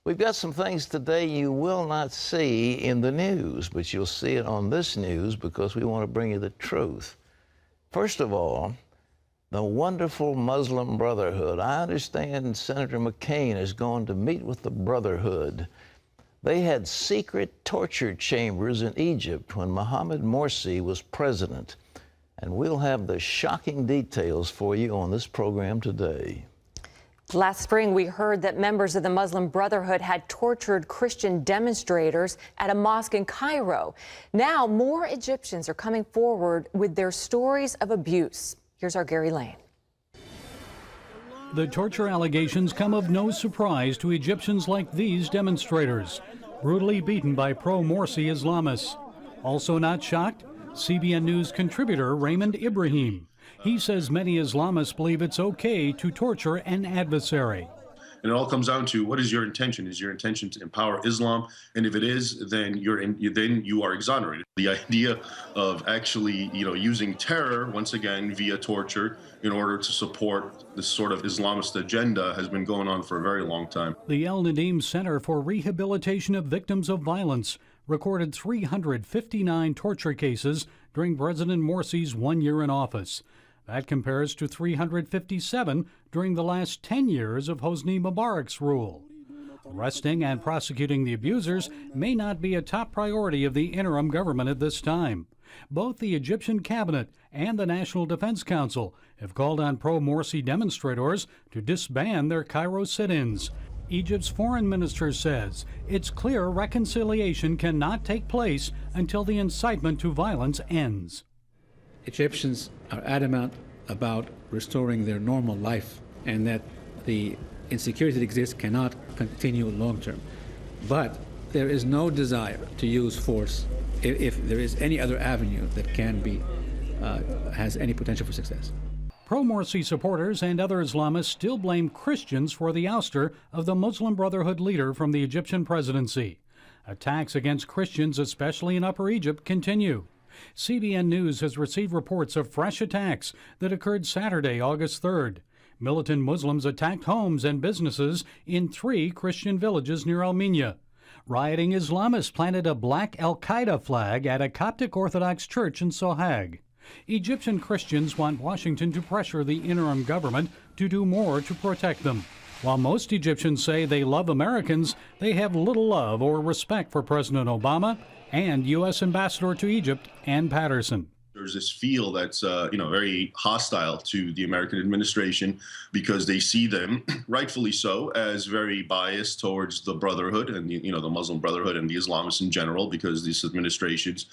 We've got some things today you will not see in the news, but you'll see it on this news because we want to bring you the truth. First of all, the wonderful Muslim Brotherhood. I understand Senator McCain is going to meet with the Brotherhood. They had secret torture chambers in Egypt when Mohammed Morsi was president. And we'll have the shocking details for you on this program today. Last spring, we heard that members of the Muslim Brotherhood had tortured Christian demonstrators at a mosque in Cairo. Now, more Egyptians are coming forward with their stories of abuse. Here's our Gary Lane. The torture allegations come of no surprise to Egyptians like these demonstrators, brutally beaten by pro-Morsi Islamists. Also not shocked, CBN News contributor Raymond Ibrahim. He says many Islamists believe it's okay to torture an adversary. And it all comes down to, what is your intention? Is your intention to empower Islam? And if it is, then you are exonerated. The idea of actually, using terror once again via torture in order to support this sort of Islamist agenda has been going on for a very long time. The El Nadim Center for Rehabilitation of Victims of Violence recorded 359 torture cases during President Morsi's 1 year in office. That compares to 357 during the last 10 years of Hosni Mubarak's rule. Arresting and prosecuting the abusers may not be a top priority of the interim government at this time. Both the Egyptian cabinet and the National Defense Council have called on pro-Morsi demonstrators to disband their Cairo sit-ins. Egypt's foreign minister says it's clear reconciliation cannot take place until the incitement to violence ends. Egyptians are adamant about restoring their normal life and that the insecurity that exists cannot continue long term. But there is no desire to use force if there is any other avenue that can be, has any potential for success. Pro-Morsi supporters and other Islamists still blame Christians for the ouster of the Muslim Brotherhood leader from the Egyptian presidency. Attacks against Christians, especially in Upper Egypt, continue. CBN News has received reports of fresh attacks that occurred Saturday, August 3rd. Militant Muslims attacked homes and businesses in 3 Christian villages near Alminia. Rioting Islamists planted a black al-Qaeda flag at a Coptic Orthodox church in Sohag. Egyptian Christians want Washington to pressure the interim government to do more to protect them. While most Egyptians say they love Americans, they have little love or respect for President Obama and U.S. Ambassador to Egypt, Ann Patterson. There's this feel that's, very hostile to the American administration because they see them, rightfully so, as very biased towards the Brotherhood and, the Muslim Brotherhood and the Islamists in general, because this administration's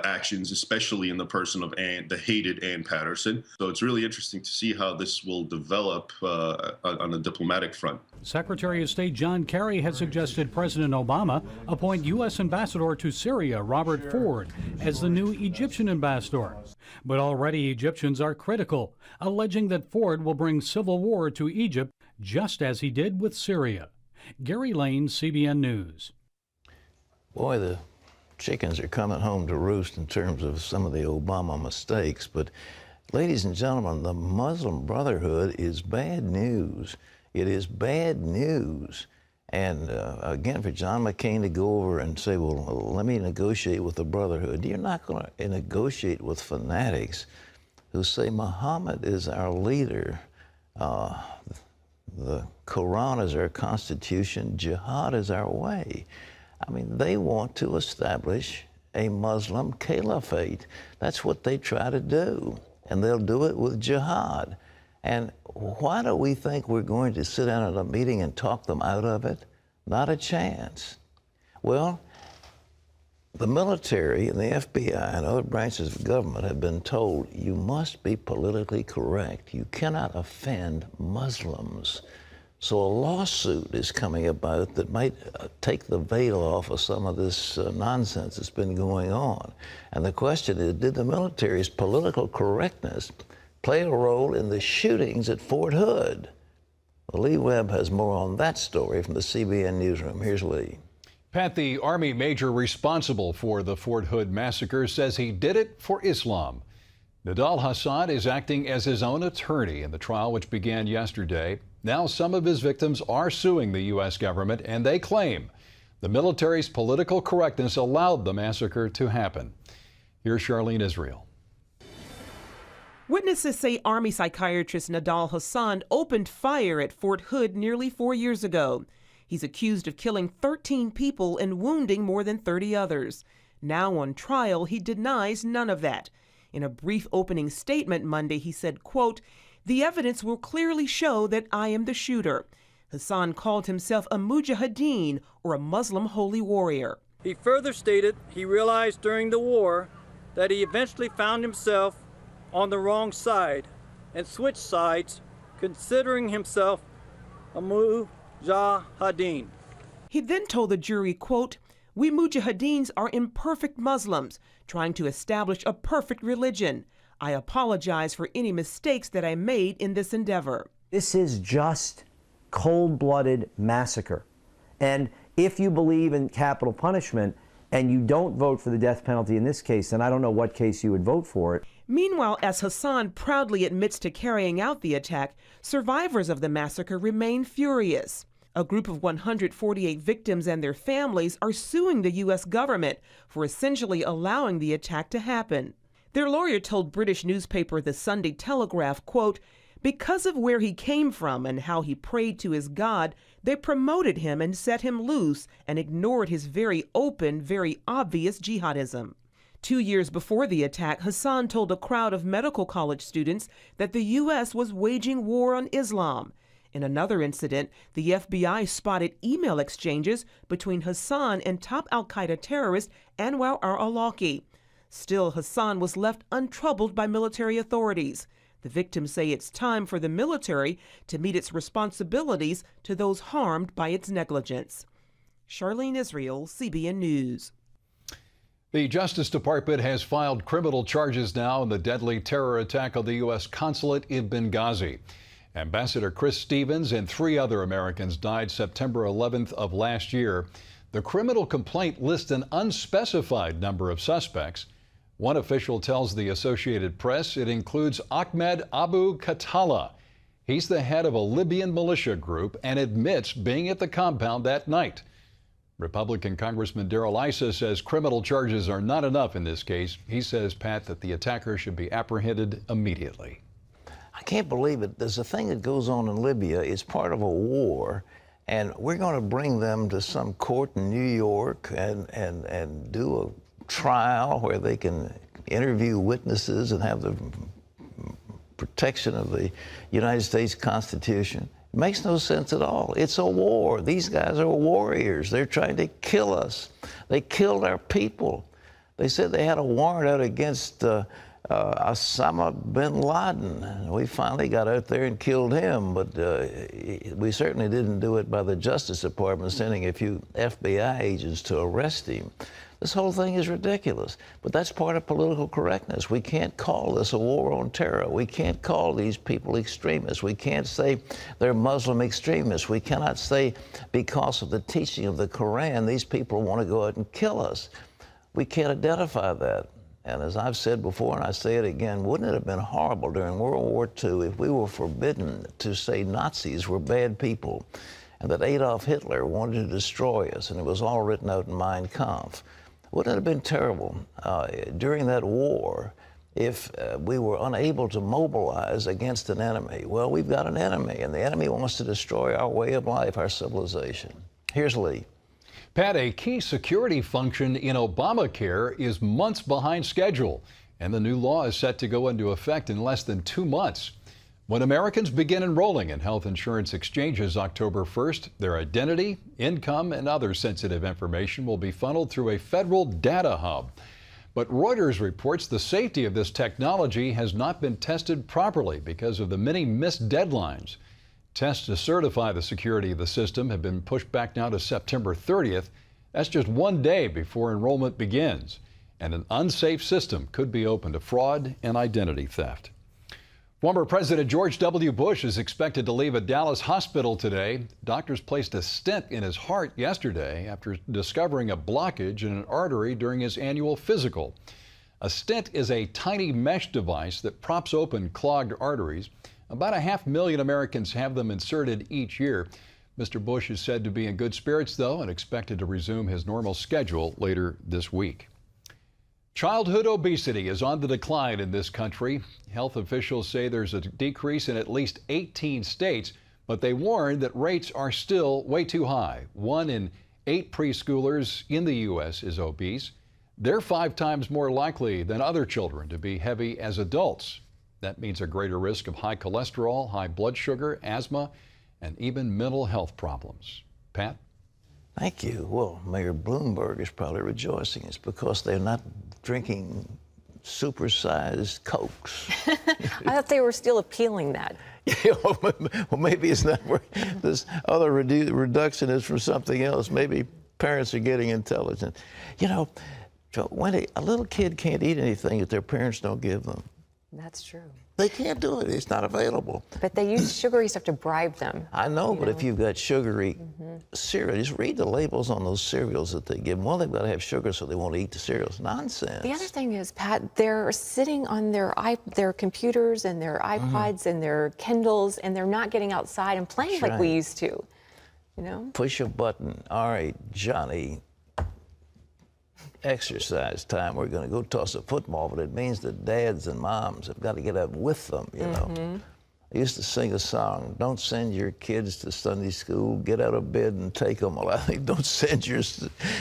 actions, especially in the person of the hated Ann Patterson. So it's really interesting to see how this will develop on the diplomatic front. Secretary of State John Kerry has suggested President Obama appoint U.S. Ambassador to Syria Robert Ford as the new Egyptian ambassador. But already Egyptians are critical, alleging that Ford will bring civil war to Egypt just as he did with Syria. Gary Lane, CBN News. Boy, the chickens are coming home to roost in terms of some of the Obama mistakes. But, ladies and gentlemen, the Muslim Brotherhood is bad news. It is bad news. And again, for John McCain to go over and say, well, let me negotiate with the Brotherhood. You're not going to negotiate with fanatics who say Muhammad is our leader. The Quran is our constitution. Jihad is our way. I mean, they want to establish a Muslim caliphate. That's what they try to do, and they'll do it with jihad. And why do we think we're going to sit down at a meeting and talk them out of it? Not a chance. Well, the military and the FBI and other branches of government have been told you must be politically correct. You cannot offend Muslims. So a lawsuit is coming about that might take the veil off of some of this nonsense that's been going on. And the question is, did the military's political correctness play a role in the shootings at Fort Hood? Well, Lee Webb has more on that story from the CBN newsroom. Here's Lee. Pat, the Army major responsible for the Fort Hood massacre says he did it for Islam. Nidal Hasan is acting as his own attorney in the trial, which began yesterday. Now some of his victims are suing the U.S. government, and they claim the military's political correctness allowed the massacre to happen. Here's Charlene Israel. Witnesses say Army psychiatrist Nidal Hasan opened fire at Fort Hood nearly 4 years ago. He's accused of killing 13 people and wounding more than 30 others. Now on trial, he denies none of that. In a brief opening statement Monday, he said, quote, "The evidence will clearly show that I am the shooter." Hasan called himself a mujahideen, or a Muslim holy warrior. He further stated he realized during the war that he eventually found himself on the wrong side and switched sides, considering himself a mujahideen. He then told the jury, quote, "We mujahideens are imperfect Muslims trying to establish a perfect religion. I apologize for any mistakes that I made in this endeavor." This is just cold-blooded massacre. And if you believe in capital punishment and you don't vote for the death penalty in this case, then I don't know what case you would vote for it. Meanwhile, as Hasan proudly admits to carrying out the attack, survivors of the massacre remain furious. A group of 148 victims and their families are suing the U.S. government for essentially allowing the attack to happen. Their lawyer told British newspaper The Sunday Telegraph, quote, "Because of where he came from and how he prayed to his God, they promoted him and set him loose and ignored his very open, very obvious jihadism." 2 years before the attack, Hasan told a crowd of medical college students that the U.S. was waging war on Islam. In another incident, the FBI spotted email exchanges between Hasan and top al-Qaeda terrorist Anwar al-Awlaki. Still, Hasan was left untroubled by military authorities. The victims say it's time for the military to meet its responsibilities to those harmed by its negligence. Charlene Israel, CBN News. The Justice Department has filed criminal charges now in the deadly terror attack on the U.S. consulate in Benghazi. Ambassador Chris Stevens and 3 other Americans died September 11th of last year. The criminal complaint lists an unspecified number of suspects. One official tells the Associated Press it includes Ahmed Abu Khattala. He's the head of a Libyan militia group and admits being at the compound that night. Republican Congressman Darrell Issa says criminal charges are not enough in this case. He says, Pat, that the attacker should be apprehended immediately. I can't believe it. There's a thing that goes on in Libya. It's part of a war, and we're going to bring them to some court in New York and do a trial where they can interview witnesses and have the protection of the United States Constitution. It makes no sense at all. It's a war. These guys are warriors. They're trying to kill us. They killed our people. They said they had a warrant out against Osama bin Laden. We finally got out there and killed him, but we certainly didn't do it by the Justice Department sending a few FBI agents to arrest him. This whole thing is ridiculous, but that's part of political correctness. We can't call this a war on terror. We can't call these people extremists. We can't say they're Muslim extremists. We cannot say because of the teaching of the Quran, these people want to go out and kill us. We can't identify that. And as I've said before, and I say it again, wouldn't it have been horrible during World War II if we were forbidden to say Nazis were bad people and that Adolf Hitler wanted to destroy us, and it was all written out in Mein Kampf? Wouldn't it have been terrible during that war if we were unable to mobilize against an enemy? Well, we've got an enemy, and the enemy wants to destroy our way of life, our civilization. Here's Lee. Pat, a key security function in Obamacare is months behind schedule, and the new law is set to go into effect in less than 2 months. When Americans begin enrolling in health insurance exchanges October 1st, their identity, income, and other sensitive information will be funneled through a federal data hub. But Reuters reports the safety of this technology has not been tested properly because of the many missed deadlines. Tests to certify the security of the system have been pushed back now to September 30th. That's just 1 day before enrollment begins. And an unsafe system could be open to fraud and identity theft. Former President George W. Bush is expected to leave a Dallas hospital today. Doctors placed a stent in his heart yesterday after discovering a blockage in an artery during his annual physical. A stent is a tiny mesh device that props open clogged arteries. About 500,000 Americans have them inserted each year. Mr. Bush is said to be in good spirits, though, and expected to resume his normal schedule later this week. Childhood obesity is on the decline in this country. Health officials say there's a decrease in at least 18 states, but they warn that rates are still way too high. 1 in 8 preschoolers in the U.S. is obese. They're 5 times more likely than other children to be heavy as adults. That means a greater risk of high cholesterol, high blood sugar, asthma, and even mental health problems. Pat? Thank you. Well, Mayor Bloomberg is probably rejoicing. It's because they're not drinking supersized Cokes. I thought they were still appealing that. Well, maybe it's not where this other reduction is from something else. Maybe parents are getting intelligent. You know, Wendy, a little kid can't eat anything that their parents don't give them. That's true. They can't do it. It's not available. But they use sugary stuff to bribe them. I know, but if you've got sugary cereal, just read the labels on those cereals that they give them. Well, they've got to have sugar so they won't eat the cereals. Nonsense. The other thing is, Pat, they're sitting on their computers and their iPods and their Kindles, and they're not getting outside and playing like we used to, you know? Push a button. All right, Johnny. Exercise time. We're going to go toss a football, but it means that dads and moms have got to get up with them, you know. I used to sing a song, don't send your kids to Sunday school, get out of bed and take them. Well, I think don't send your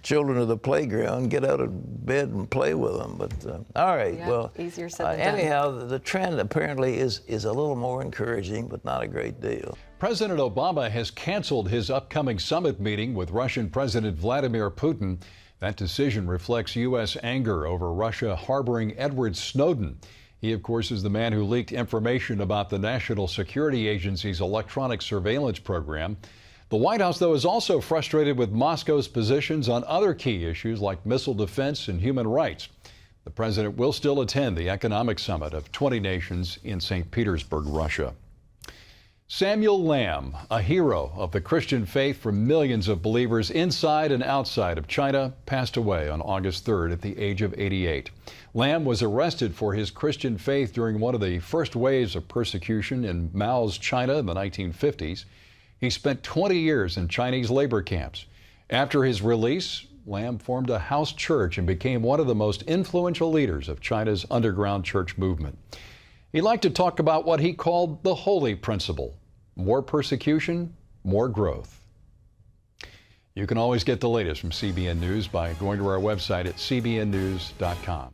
children to the playground, get out of bed and play with them. But all right, well, easier said than done. Anyhow, the trend apparently is a little more encouraging, but not a great deal. President Obama has canceled his upcoming summit meeting with Russian President Vladimir Putin. That decision reflects U.S. anger over Russia harboring Edward Snowden. He, of course, is the man who leaked information about the National Security Agency's electronic surveillance program. The White House, though, is also frustrated with Moscow's positions on other key issues like missile defense and human rights. The president will still attend the economic summit of 20 nations in St. Petersburg, Russia. Samuel Lamb, a hero of the Christian faith for millions of believers inside and outside of China, passed away on August 3rd at the age of 88. Lamb was arrested for his Christian faith during one of the first waves of persecution in Mao's China in the 1950s. He spent 20 years in Chinese labor camps. After his release, Lamb formed a house church and became one of the most influential leaders of China's underground church movement. He liked to talk about what he called the holy principle: more persecution, more growth. You can always get the latest from CBN News by going to our website at cbnnews.com.